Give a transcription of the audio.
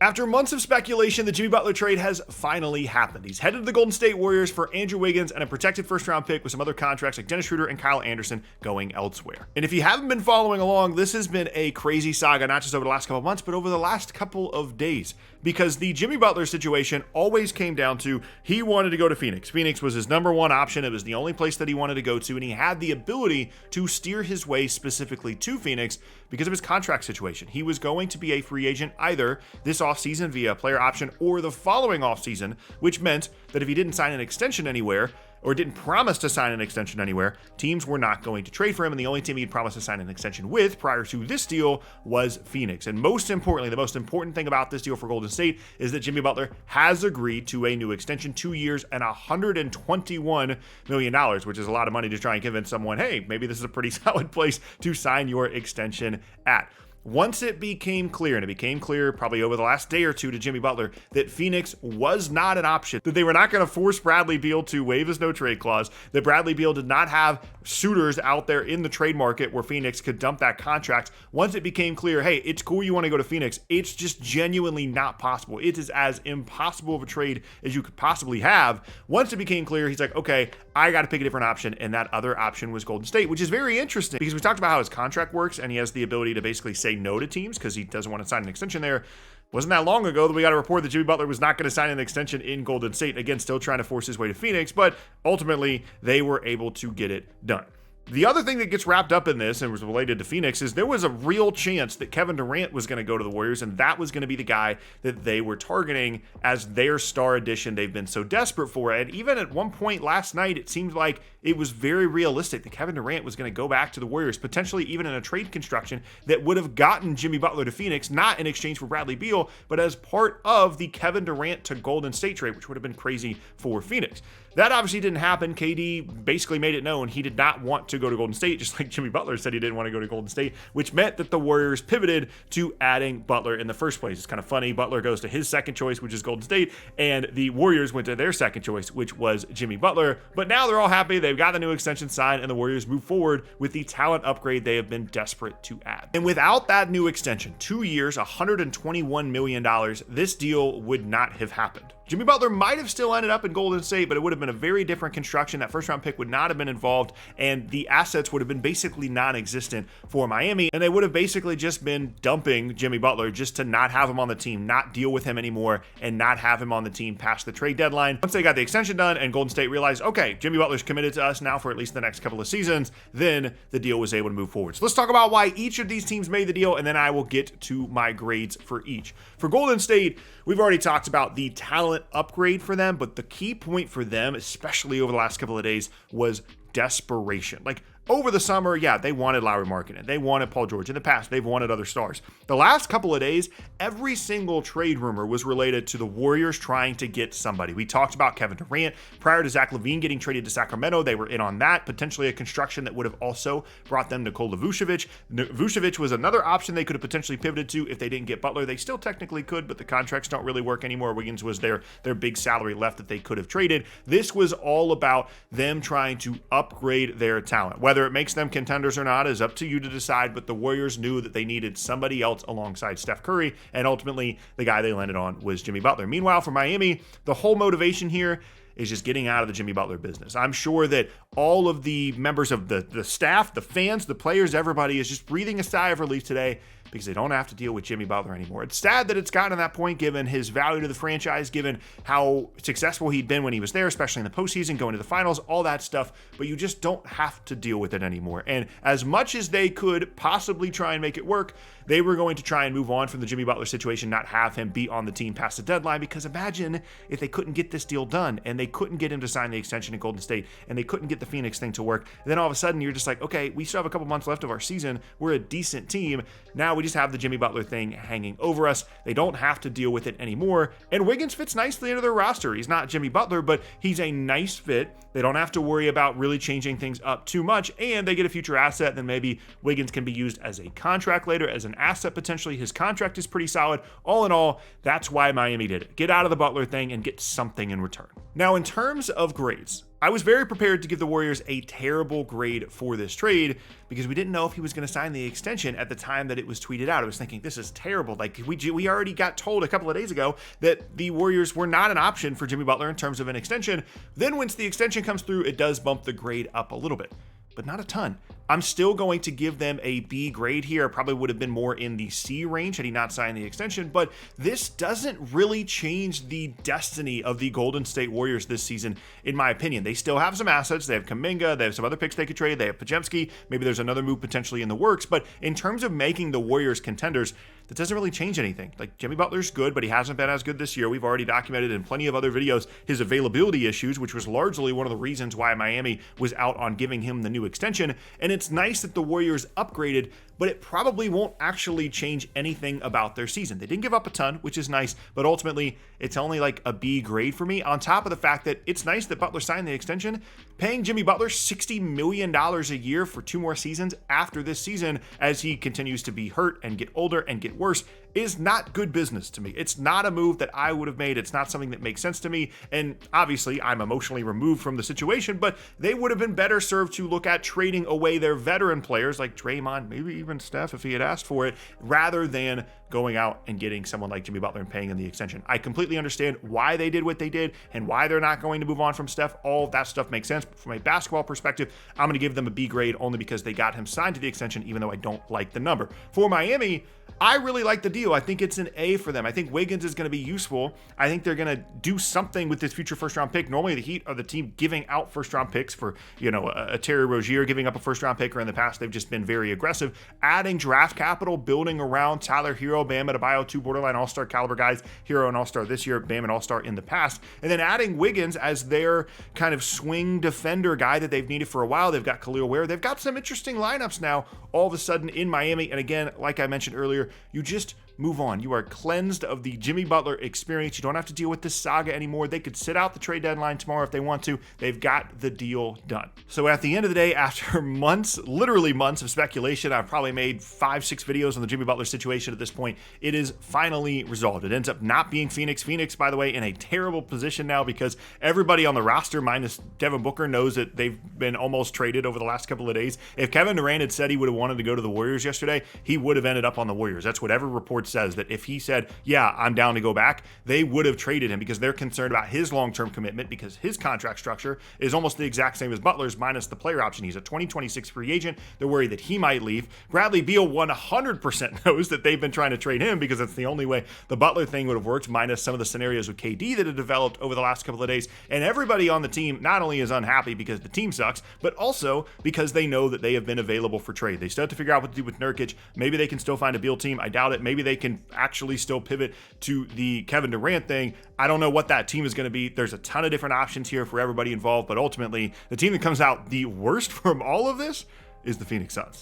After months of speculation, the Jimmy Butler trade has finally happened. He's headed to the Golden State Warriors for Andrew Wiggins and a protected first-round pick with some other contracts like Dennis Schroder and Kyle Anderson going elsewhere. And if you haven't been following along, this has been a crazy saga, not just over the last couple of months, but over the last couple of days. Because the Jimmy Butler situation always came down to he wanted to go to Phoenix. Phoenix was his number one option. It was the only place that he wanted to go to, and he had the ability to steer his way specifically to Phoenix because of his contract situation. He was going to be a free agent either this offseason via player option or the following offseason, which meant that if he didn't sign an extension anywhere, or didn't promise to sign an extension anywhere, teams were not going to trade for him, and the only team he'd promised to sign an extension with prior to this deal was Phoenix. And most importantly, the most important thing about this deal for Golden State is that Jimmy Butler has agreed to a new extension, 2 years and $121 million, which is a lot of money to try and convince someone, hey, maybe this is a pretty solid place to sign your extension at. Once it became clear, and it became clear probably over the last day or two to Jimmy Butler, that Phoenix was not an option, that they were not going to force Bradley Beal to waive his no-trade clause, that Bradley Beal did not have suitors out there in the trade market where Phoenix could dump that contract. Once it became clear, hey, it's cool you want to go to Phoenix, it's just genuinely not possible. It is as impossible of a trade as you could possibly have. Once it became clear, he's like, okay, I got to pick a different option, and that other option was Golden State, which is very interesting because we talked about how his contract works, and he has the ability to basically say no to teams because he doesn't want to sign an extension there. Wasn't that long ago that we got a report that Jimmy Butler was not going to sign an extension in Golden State. Again, still trying to force his way to Phoenix, but ultimately they were able to get it done. The other thing that gets wrapped up in this and was related to Phoenix is there was a real chance that Kevin Durant was going to go to the Warriors, and that was going to be the guy that they were targeting as their star addition they've been so desperate for. And even at one point last night, it seemed like it was very realistic that Kevin Durant was going to go back to the Warriors, potentially even in a trade construction that would have gotten Jimmy Butler to Phoenix, not in exchange for Bradley Beal, but as part of the Kevin Durant to Golden State trade, which would have been crazy for Phoenix. That obviously didn't happen. KD basically made it known he did not want to go to Golden State, just like Jimmy Butler said he didn't want to go to Golden State, which meant that the Warriors pivoted to adding Butler in the first place. It's kind of funny. Butler goes to his second choice, which is Golden State, and the Warriors went to their second choice, which was Jimmy Butler. But now they're all happy. They've got the new extension signed, and the Warriors move forward with the talent upgrade they have been desperate to add. And without that new extension, 2 years, $121 million, this deal would not have happened. Jimmy Butler might have still ended up in Golden State, but it would have been a very different construction. That first round pick would not have been involved, and the assets would have been basically non-existent for Miami, and they would have basically just been dumping Jimmy Butler just to not have him on the team, not deal with him anymore, and not have him on the team past the trade deadline. Once they got the extension done and Golden State realized, okay, Jimmy Butler's committed to us now for at least the next couple of seasons, then the deal was able to move forward. So let's talk about why each of these teams made the deal, and then I will get to my grades for each. For Golden State, we've already talked about the talent upgrade for them, but the key point for them, especially over the last couple of days, was desperation. Like, over the summer, yeah, they wanted Lauri Markkanen. They wanted Paul George. In the past, they've wanted other stars. The last couple of days, every single trade rumor was related to the Warriors trying to get somebody. We talked about Kevin Durant. Prior to Zach LaVine getting traded to Sacramento, they were in on that. Potentially a construction that would have also brought them Nikola Vucevic. Vucevic was another option they could have potentially pivoted to if they didn't get Butler. They still technically could, but the contracts don't really work anymore. Wiggins was their big salary left that they could have traded. This was all about them trying to upgrade their talent. Whether it makes them contenders or not is up to you to decide, but the Warriors knew that they needed somebody else alongside Steph Curry, and ultimately the guy they landed on was Jimmy Butler. Meanwhile, for Miami, the whole motivation here is just getting out of the Jimmy Butler business. I'm sure that all of the members of the staff, the fans, the players, everybody is just breathing a sigh of relief today because they don't have to deal with Jimmy Butler anymore. It's sad that it's gotten to that point given his value to the franchise, given how successful he'd been when he was there, especially in the postseason, going to the finals, all that stuff, but you just don't have to deal with it anymore. And as much as they could possibly try and make it work, they were going to try and move on from the Jimmy Butler situation, not have him be on the team past the deadline, because imagine if they couldn't get this deal done and they couldn't get him to sign the extension in Golden State and they couldn't get the Phoenix thing to work. And then all of a sudden you're just like, okay, we still have a couple months left of our season. We're a decent team. Now we just have the Jimmy Butler thing hanging over us. They don't have to deal with it anymore. And Wiggins fits nicely into their roster. He's not Jimmy Butler, but he's a nice fit. They don't have to worry about really changing things up too much, and they get a future asset. Then maybe Wiggins can be used as a contract later, as an asset potentially. His contract is pretty solid. All in all, that's why Miami did it. Get out of the Butler thing and get something in return. Now, in terms of grades, I was very prepared to give the Warriors a terrible grade for this trade because we didn't know if he was going to sign the extension at the time that it was tweeted out. I was thinking, this is terrible. Like, we already got told a couple of days ago that the Warriors were not an option for Jimmy Butler in terms of an extension. Then once the extension comes through, it does bump the grade up a little bit, but not a ton. I'm still going to give them a B grade here. Probably would have been more in the C range had he not signed the extension, but this doesn't really change the destiny of the Golden State Warriors this season, in my opinion. They still have some assets. They have Kuminga. They have some other picks they could trade. They have Podziemski. Maybe there's another move potentially in the works, but in terms of making the Warriors contenders, that doesn't really change anything. Like, Jimmy Butler's good, but he hasn't been as good this year. We've already documented in plenty of other videos his availability issues, which was largely one of the reasons why Miami was out on giving him the new extension. And it's nice that the Warriors upgraded, but it probably won't actually change anything about their season. They didn't give up a ton, which is nice, but ultimately it's only like a B grade for me, on top of the fact that it's nice that Butler signed the extension. Paying Jimmy Butler $60 million a year for 2 more seasons after this season, as he continues to be hurt and get older and get worse, is not good business to me. It's not a move that I would have made. It's not something that makes sense to me. And obviously, I'm emotionally removed from the situation, but they would have been better served to look at trading away their veteran players like Draymond, maybe even Steph if he had asked for it, rather than going out and getting someone like Jimmy Butler and paying him the extension. I completely understand why they did what they did and why they're not going to move on from Steph. All of that stuff makes sense. But from a basketball perspective, I'm going to give them a B grade only because they got him signed to the extension, even though I don't like the number. For Miami, I really like the deal. I think it's an A for them. I think Wiggins is going to be useful. I think they're going to do something with this future first-round pick. Normally, the Heat are the team giving out first-round picks for, a Terry Rozier giving up a first-round pick, or in the past, they've just been very aggressive. Adding draft capital, building around Tyler Hero, Bam Adebayo, 2 borderline all-star caliber guys, Hero an all-star this year, Bam an all-star in the past, and then adding Wiggins as their kind of swing defender guy that they've needed for a while. They've got Khalil Ware. They've got some interesting lineups now all of a sudden in Miami, and again, like I mentioned earlier, you just move on. You are cleansed of the Jimmy Butler experience. You don't have to deal with this saga anymore. They could sit out the trade deadline tomorrow if they want to. They've got the deal done. So at the end of the day, after months, literally months of speculation, I've probably made 5-6 videos on the Jimmy Butler situation at this point. It is finally resolved. It ends up not being Phoenix. Phoenix, by the way, in a terrible position now because everybody on the roster, minus Devin Booker, knows that they've been almost traded over the last couple of days. If Kevin Durant had said he would have wanted to go to the Warriors yesterday, he would have ended up on the Warriors. That's what every report says, that if he said, yeah, I'm down to go back, they would have traded him because they're concerned about his long-term commitment, because his contract structure is almost the exact same as Butler's minus the player option. He's a 2026 free agent. They're worried that he might leave. Bradley Beal 100% knows that they've been trying to trade him because that's the only way the Butler thing would have worked, minus some of the scenarios with KD that have developed over the last couple of days. And everybody on the team not only is unhappy because the team sucks, but also because they know that they have been available for trade. They still have to figure out what to do with Nurkic. Maybe they can still find a Beal team. I doubt it. Maybe they can actually still pivot to the Kevin Durant thing. I don't know what that team is going to be. There's a ton of different options here for everybody involved, but ultimately the team that comes out the worst from all of this is the Phoenix Suns.